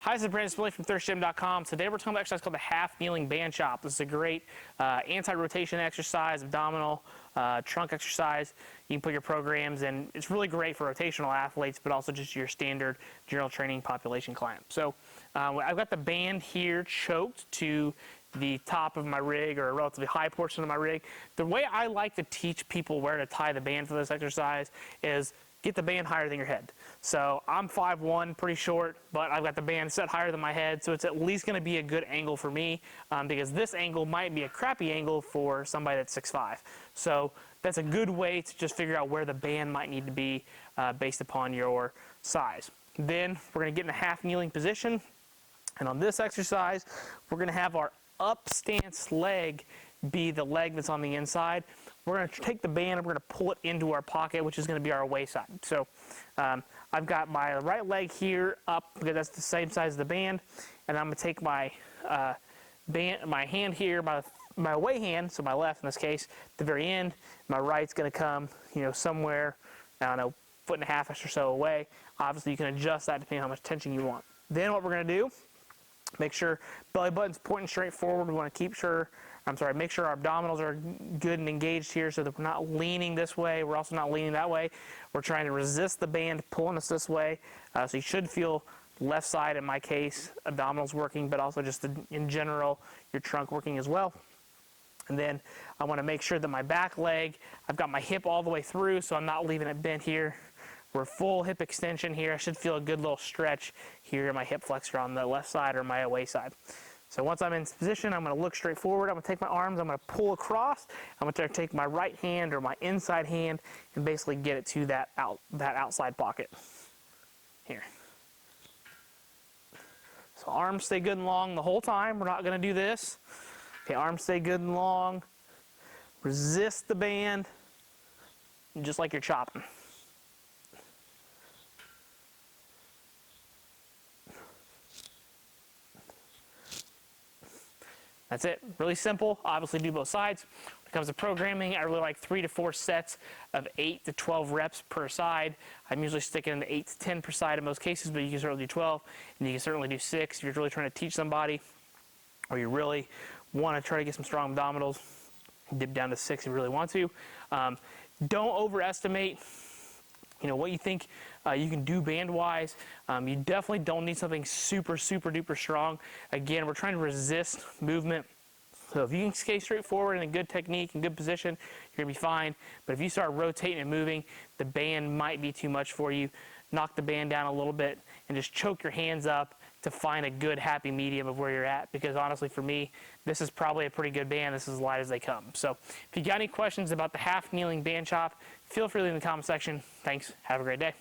Hi, this is Brandon Smiley from thirstgym.com. Today we're talking about an exercise called the half kneeling band chop. This is a great anti-rotation exercise, abdominal, trunk exercise. You can put your programs in. It's really great for rotational athletes, but also just your standard general training population client. So I've got the band here choked to the top of my rig, or a relatively high portion of my rig. The way I like to teach people where to tie the band for this exercise is get the band higher than your head. So I'm 5'1", pretty short, but I've got the band set higher than my head, so it's at least going to be a good angle for me, because this angle might be a crappy angle for somebody that's 6'5". So that's a good way to just figure out where the band might need to be based upon your size. Then we're going to get in a half kneeling position, and on this exercise, we're going to have our up stance leg be the leg that's on the inside. We're going to take the band and we're going to pull it into our pocket, which is going to be our waist side. So I've got my right leg here up because that's the same size as the band, and I'm going to take my my hand here, my away hand, so my left in this case, at the very end. My right's going to come, somewhere, I don't know, 1.5 feet or so away. Obviously, you can adjust that depending on how much tension you want. Then what we're going to do, make sure belly button's pointing straight forward. We want to make sure our abdominals are good and engaged here so that we're not leaning this way. We're also not leaning that way. We're trying to resist the band pulling us this way. So you should feel left side, in my case, abdominals working, but also just in general, your trunk working as well. And then I want to make sure that my back leg, I've got my hip all the way through, so I'm not leaving it bent here. We're full hip extension here. I should feel a good little stretch here in my hip flexor on the left side or my away side. So once I'm in this position, I'm going to look straight forward. I'm going to take my arms, I'm going to pull across. I'm going to take my right hand or my inside hand and basically get it to that outside pocket here. So arms stay good and long the whole time. We're not going to do this. Okay, arms stay good and long. Resist the band, just like you're chopping. That's it. Really simple. Obviously do both sides. When it comes to programming, I really like 3 to 4 sets of 8 to 12 reps per side. I'm usually sticking in the 8 to 10 per side in most cases, but you can certainly do 12, and you can certainly do 6 if you're really trying to teach somebody, or you really want to try to get some strong abdominals. Dip down to 6 if you really want to. Don't overestimate what you think you can do band-wise. You definitely don't need something super duper strong. Again, we're trying to resist movement. So if you can stay straight forward in a good technique and good position, you're going to be fine. But if you start rotating and moving, the band might be too much for you. Knock the band down a little bit and just choke your hands up to find a good happy medium of where you're at, because honestly for me, this is probably a pretty good band. This is as light as they come. So if you got any questions about the half kneeling band chop, feel free to leave in the comment section. Thanks. Have a great day.